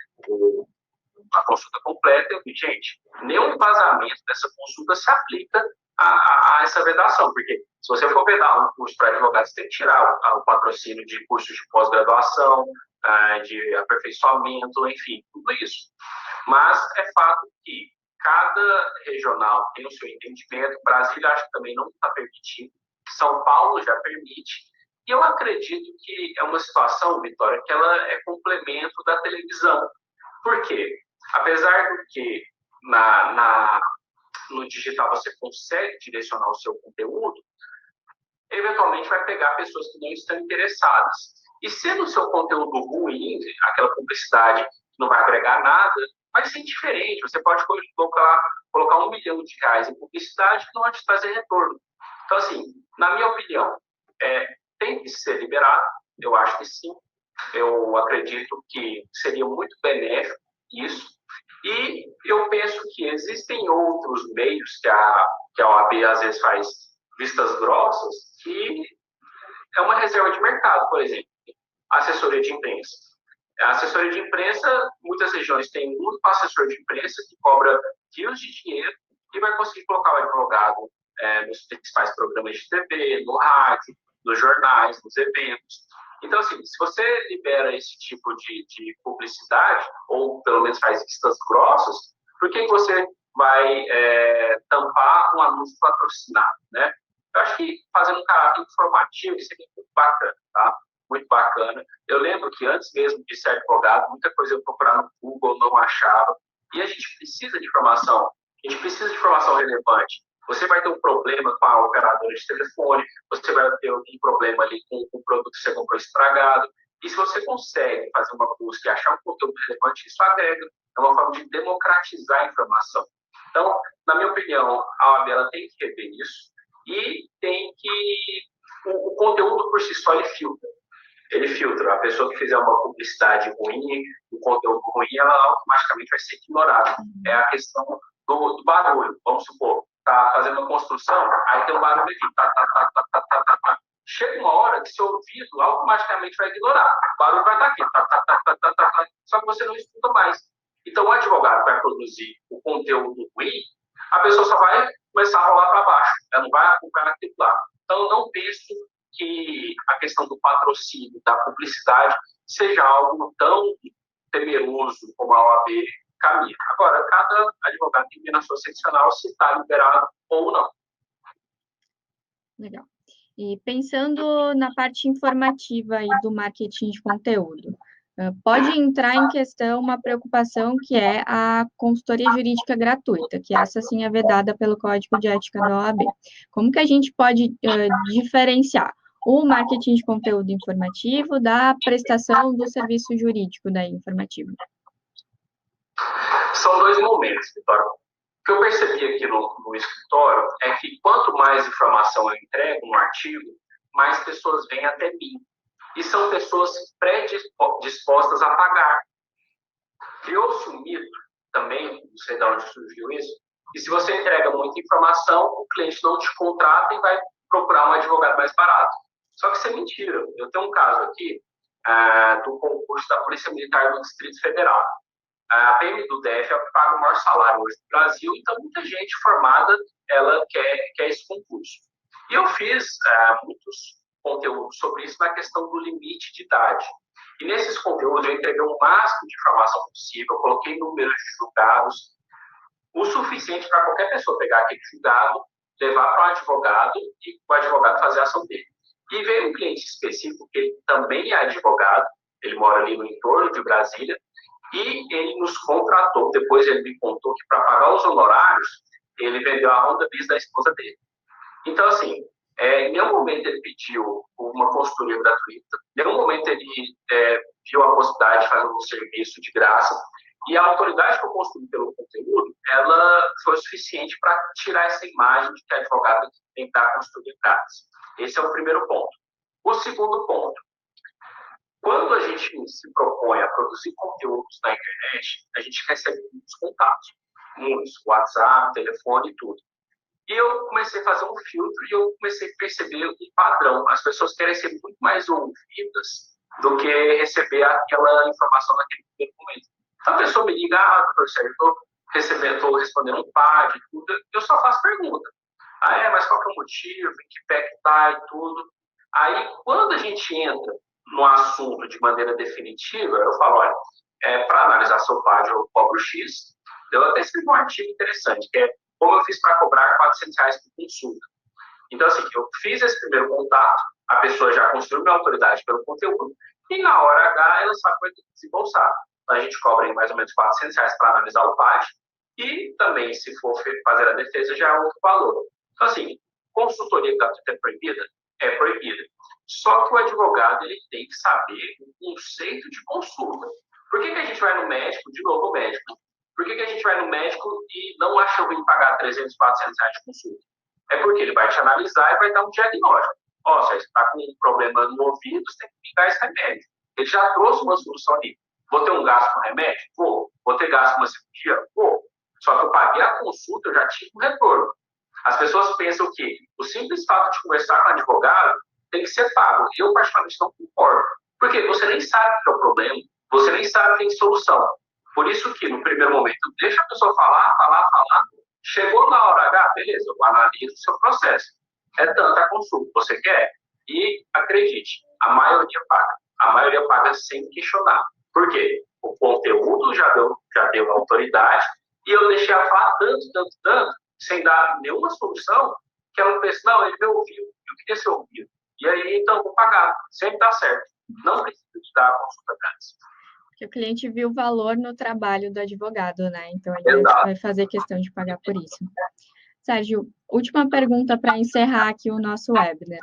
a consulta completa e eu vi, gente, nenhum vazamento dessa consulta se aplica a essa vedação, porque se você for vedar um curso para advogados, você tem que tirar o patrocínio de cursos de pós-graduação, de aperfeiçoamento, enfim, tudo isso. Mas é fato que cada regional tem o seu entendimento. Brasília acho que também não está permitindo, São Paulo já permite, e eu acredito que é uma situação, Vitória, que ela é complemento da televisão. Por quê? Apesar do que no digital você consegue direcionar o seu conteúdo, eventualmente vai pegar pessoas que não estão interessadas. E sendo o seu conteúdo ruim, aquela publicidade que não vai agregar nada, vai ser indiferente. Você pode colocar R$ 1 milhão em publicidade que não vai te trazer retorno. Então, assim, na minha opinião, tem que ser liberado. Eu acho que sim. Eu acredito que seria muito benéfico isso. E eu penso que existem outros meios que a OAB às vezes faz vistas grossas, que é uma reserva de mercado, por exemplo, a assessoria de imprensa. A assessoria de imprensa, muitas regiões têm um assessor de imprensa que cobra rios de dinheiro e vai conseguir colocar o advogado nos principais programas de TV, no rádio, nos jornais, nos eventos. Então, assim, se você libera esse tipo de publicidade, ou pelo menos faz vistas grossas, por que você vai tampar um anúncio patrocinado, né? Eu acho que fazendo um caráter informativo, isso aqui é muito bacana, tá? Muito bacana. Eu lembro que antes mesmo de ser advogado, muita coisa eu procurava no Google, não achava. E a gente precisa de informação. A gente precisa de informação relevante. Você vai ter um problema com a operadora de telefone, você vai ter um problema ali com o produto que você comprou estragado. E se você consegue fazer uma busca e achar um conteúdo relevante, isso agrega. É uma forma de democratizar a informação. Então, na minha opinião, a OAB ela tem que rever isso e tem que... O conteúdo por si só, ele filtra. Ele filtra. A pessoa que fizer uma publicidade ruim, um conteúdo ruim, ela automaticamente vai ser ignorada. É a questão do barulho. Vamos supor, tá fazendo uma construção, aí tem um barulho aqui, tá. Chega uma hora que seu ouvido automaticamente vai ignorar. O barulho vai estar aqui, tá. Só que você não escuta mais. Então, o advogado vai produzir o conteúdo ruim, a pessoa só vai começar a rolar para baixo. Ela não vai acompanhar aquilo lá. Então, eu não penso que a questão do patrocínio, da publicidade, seja algo tão temeroso como a OAB caminha. Agora, cada advogado tem que ver na sua seccional se está liberado ou não. Legal. E pensando na parte informativa aí do marketing de conteúdo, pode entrar em questão uma preocupação que é a consultoria jurídica gratuita, que essa sim é vedada pelo Código de Ética da OAB. Como que a gente pode diferenciar o marketing de conteúdo informativo da prestação do serviço jurídico daí informativo? São dois momentos, Vitória. O que eu percebi aqui no escritório é que quanto mais informação eu entrego no artigo, mais pessoas vêm até mim. E são pessoas predispostas a pagar. Criou-se um mito também, não sei de onde surgiu isso, e se você entrega muita informação, o cliente não te contrata e vai procurar um advogado mais barato. Só que isso é mentira. Eu tenho um caso aqui do concurso da Polícia Militar do Distrito Federal. A PM do DF é a que paga o maior salário hoje no Brasil, então muita gente formada ela quer esse concurso. E eu fiz muitos conteúdos sobre isso na questão do limite de idade. E nesses conteúdos eu entreguei o máximo de informação possível, eu coloquei números de julgados, o suficiente para qualquer pessoa pegar aquele julgado, levar para um advogado e o advogado fazer a ação dele. E veio um cliente específico, que ele também é advogado, ele mora ali no entorno de Brasília, e ele nos contratou, depois ele me contou que para pagar os honorários, ele vendeu a Honda Bis da esposa dele. Então, assim, em nenhum momento ele pediu uma consultoria gratuita, em nenhum momento ele viu a possibilidade de fazer um serviço de graça. E a autoridade que eu construí pelo conteúdo, ela foi suficiente para tirar essa imagem de que advogado tem que dar construído em casa. Esse é o primeiro ponto. O segundo ponto, quando a gente se propõe a produzir conteúdos na internet, a gente recebe muitos contatos, muitos, WhatsApp, telefone e tudo. E eu comecei a fazer um filtro e eu comecei a perceber um padrão. As pessoas querem ser muito mais ouvidas do que receber aquela informação naquele primeiro momento. Então a pessoa me liga, doutor Sérgio, estou respondendo um PAD e tudo, eu só faço pergunta. Mas qual que é o motivo, em que pé que tá e tudo. Aí, quando a gente entra no assunto de maneira definitiva, eu falo, olha, para analisar seu PAD eu cobro X. Eu até escrevi um artigo interessante, que é como eu fiz para cobrar R$ 400 por consulta. Então, assim, eu fiz esse primeiro contato, a pessoa já construiu minha autoridade pelo conteúdo, e na hora H ela sabe que vai ter que desembolsar. Então, a gente cobra aí mais ou menos R$ 400 para analisar o PAD, e também, se for fazer a defesa, já é outro valor. Então, assim, consultoria gratuita é proibida? É proibida. Só que o advogado ele tem que saber o conceito de consulta. Por que a gente vai no médico, de novo o médico? Por que a gente vai no médico e não acha ruim pagar R$ 300, R$ 400 de consulta? É porque ele vai te analisar e vai dar um diagnóstico. Você está com um problema no ouvido, você tem que pegar esse remédio. Ele já trouxe uma solução ali. Vou ter um gasto com remédio? Vou. Vou ter gasto com uma cirurgia? Vou. Só que eu paguei a consulta, eu já tive um retorno. As pessoas pensam que o simples fato de conversar com um advogado tem que ser pago. Eu, particularmente, não concordo. Porque você nem sabe o que é o problema, você nem sabe que tem solução. Por isso que, no primeiro momento, deixa a pessoa falar. Chegou na hora H, beleza, eu analiso o seu processo. É tanta consulta que você quer? E, acredite, a maioria paga. A maioria paga sem questionar. Por quê? O conteúdo já deu autoridade e eu deixei ela falar tanto, sem dar nenhuma solução, que ela pensa, não, ele me ouviu, eu queria ser ouvido. E aí, então, vou pagar. Sempre dá certo. Não precisa de dar a consulta grátis. Porque o cliente viu o valor no trabalho do advogado, né? Então, ele vai fazer questão de pagar por isso. Sérgio, última pergunta para encerrar aqui o nosso webinar.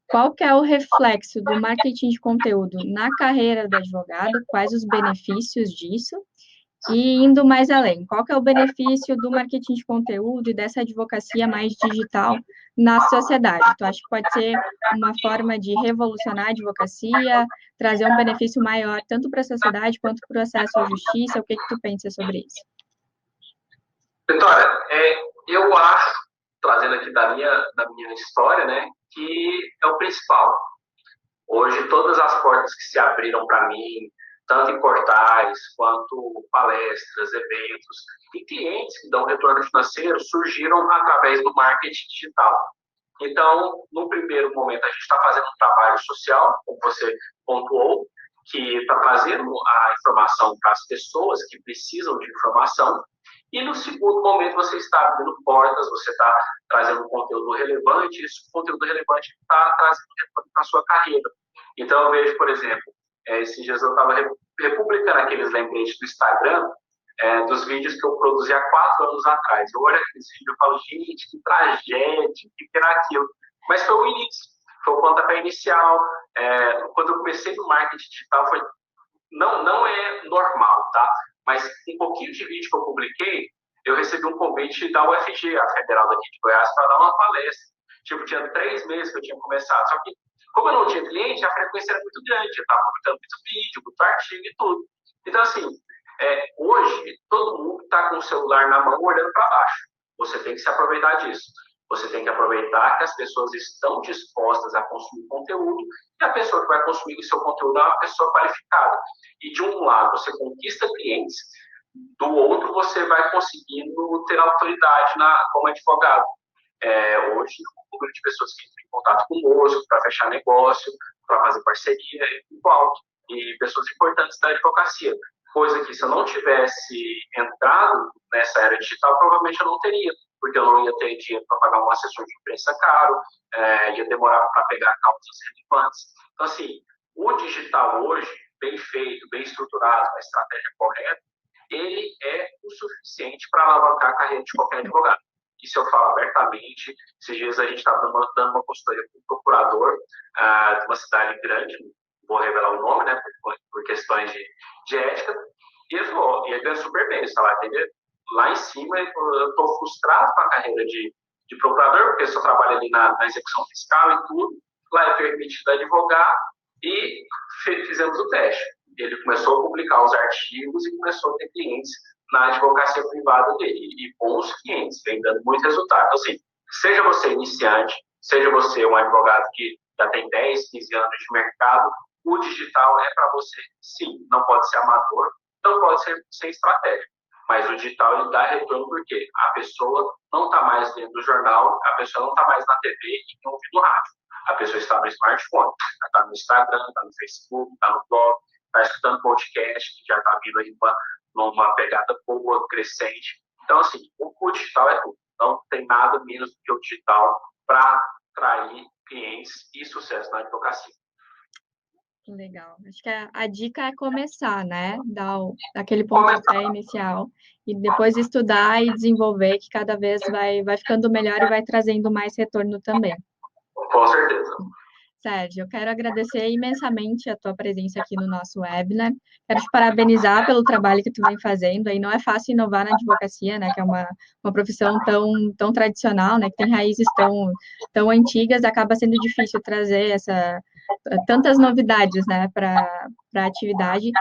Qual que é o reflexo do marketing de conteúdo na carreira do advogado? Quais os benefícios disso? E indo mais além, qual que é o benefício do marketing de conteúdo e dessa advocacia mais digital na sociedade? Tu acha que pode ser uma forma de revolucionar a advocacia, trazer um benefício maior tanto para a sociedade quanto para o acesso à justiça? O que tu pensa sobre isso? Vitória, eu acho, trazendo aqui da minha história, né, que é o principal. Hoje, todas as portas que se abriram para mim, tanto em portais, quanto palestras, eventos, e clientes que dão retorno financeiro, surgiram através do marketing digital. Então, no primeiro momento, a gente está fazendo um trabalho social, como você pontuou, que está fazendo a informação para as pessoas que precisam de informação, e no segundo momento você está abrindo portas, você está trazendo um conteúdo relevante, e esse conteúdo relevante está trazendo retorno para a sua carreira. Então, eu vejo, por exemplo, esses dias eu estava republicando aqueles lembretes do Instagram, dos vídeos que eu produzi há 4 anos atrás. Eu olho aqueles vídeos e falo, gente, que tragédia, o que era aquilo? Mas foi o início, foi o pontapé inicial. Quando eu comecei no marketing digital, não é normal, tá? Mas um pouquinho de vídeo que eu publiquei, eu recebi um convite da UFG, a Federal daqui de Goiás, para dar uma palestra. Tipo, tinha 3 meses que eu tinha começado, só que como eu não tinha cliente, a frequência era muito grande, eu estava publicando muito vídeo, muito artigo e tudo. Então, assim, hoje, todo mundo está com o celular na mão olhando para baixo. Você tem que se aproveitar disso. Você tem que aproveitar que as pessoas estão dispostas a consumir conteúdo e a pessoa que vai consumir o seu conteúdo é uma pessoa qualificada. E de um lado, você conquista clientes, do outro, você vai conseguindo ter autoridade como advogado. Hoje, o número de pessoas que entram em contato conosco para fechar negócio, para fazer parceria, é muito alto. E pessoas importantes da advocacia. Coisa que, se eu não tivesse entrado nessa era digital, provavelmente eu não teria, porque eu não ia ter dinheiro para pagar um assessor de imprensa caro, ia demorar para pegar causas relevantes. Então, assim, o digital hoje, bem feito, bem estruturado, com a estratégia correta, ele é o suficiente para alavancar a carreira de qualquer advogado. Isso eu falo abertamente. Esses dias a gente estava dando uma consultoria para um procurador de uma cidade grande, não vou revelar o nome, né, por questões de ética, E ele ganha super bem, o salário dele é lá em cima. Eu estou frustrado com a carreira de procurador, porque eu só trabalho ali na execução fiscal e tudo. Lá é permitido advogar e fizemos o teste. Ele começou a publicar os artigos e começou a ter clientes na advocacia privada dele. E bons clientes, vem dando muito resultado. Então, assim, seja você iniciante, seja você um advogado que já tem 10, 15 anos de mercado, o digital é para você, sim. Não pode ser amador, não pode ser sem estratégia. Mas o digital, ele dá retorno porque a pessoa não está mais dentro do jornal, a pessoa não está mais na TV e não ouve no rádio. A pessoa está no smartphone, está no Instagram, está no Facebook, está no blog, está escutando podcast, que já está vindo aí numa pegada boa, crescente. Então, assim, o digital é tudo. Não tem nada menos do que o digital para atrair clientes e sucesso na advocacia. Legal. Acho que a dica é começar, né? Dar aquele pontapé inicial e depois estudar e desenvolver, que cada vez vai ficando melhor e vai trazendo mais retorno também. Com certeza. Sérgio, eu quero agradecer imensamente a tua presença aqui no nosso webinar. Quero te parabenizar pelo trabalho que tu vem fazendo. Aí não é fácil inovar na advocacia, né? Que é uma profissão tão tradicional, né? Que tem raízes tão antigas, acaba sendo difícil trazer tantas novidades, né? Para a atividade.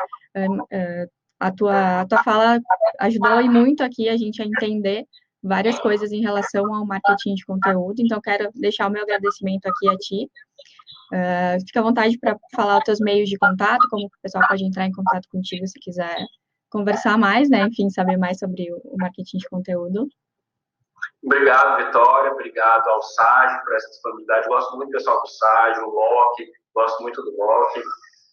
A tua fala ajudou e muito aqui a gente a entender várias coisas em relação ao marketing de conteúdo. Então, quero deixar o meu agradecimento aqui a ti. Fica à vontade para falar os teus meios de contato, como o pessoal pode entrar em contato contigo se quiser conversar mais, né? Enfim, saber mais sobre o marketing de conteúdo. Obrigado, Vitória. Obrigado ao Ságio por essa disponibilidade. Eu gosto muito do pessoal do Ságio, o Loki, gosto muito do Loki.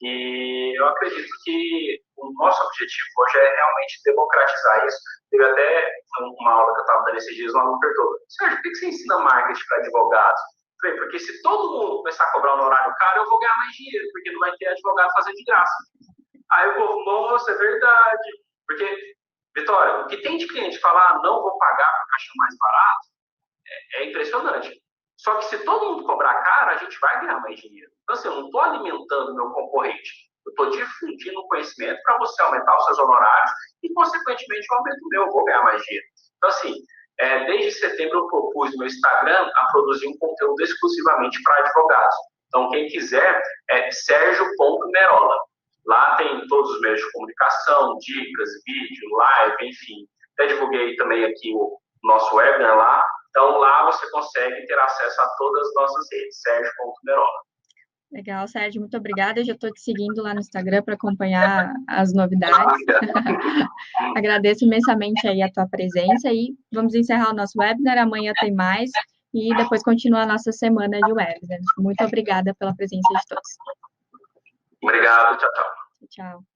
E eu acredito que o nosso objetivo hoje é realmente democratizar isso. Teve até uma aula que eu estava dando esses dias, um aluno perguntou: Sérgio, por que você ensina marketing para advogados? Eu falei, porque se todo mundo começar a cobrar um horário caro, eu vou ganhar mais dinheiro, porque não vai ter advogado fazendo de graça. Aí o povo, nossa, é verdade. Porque, Vitória, o que tem de cliente falar, não vou pagar porque acho mais barato, é impressionante. Só que se todo mundo cobrar caro, a gente vai ganhar mais dinheiro. Então, assim, eu não estou alimentando o meu concorrente. Eu estou difundindo o conhecimento para você aumentar os seus honorários e, consequentemente, eu aumento o meu, eu vou ganhar mais dinheiro. Então, assim, desde setembro eu propus no meu Instagram a produzir um conteúdo exclusivamente para advogados. Então, quem quiser, é Sergio.Merola. Lá tem todos os meios de comunicação, dicas, vídeo, live, enfim. Até divulguei também aqui o nosso webinar lá. Então, lá você consegue ter acesso a todas as nossas redes, Sergio.Merola. Legal, Sérgio, muito obrigada. Eu já estou te seguindo lá no Instagram para acompanhar as novidades. Agradeço imensamente aí a tua presença e vamos encerrar o nosso webinar. Amanhã tem mais e depois continua a nossa semana de webinar. Muito obrigada pela presença de todos. Obrigado, tchau, tchau. Tchau.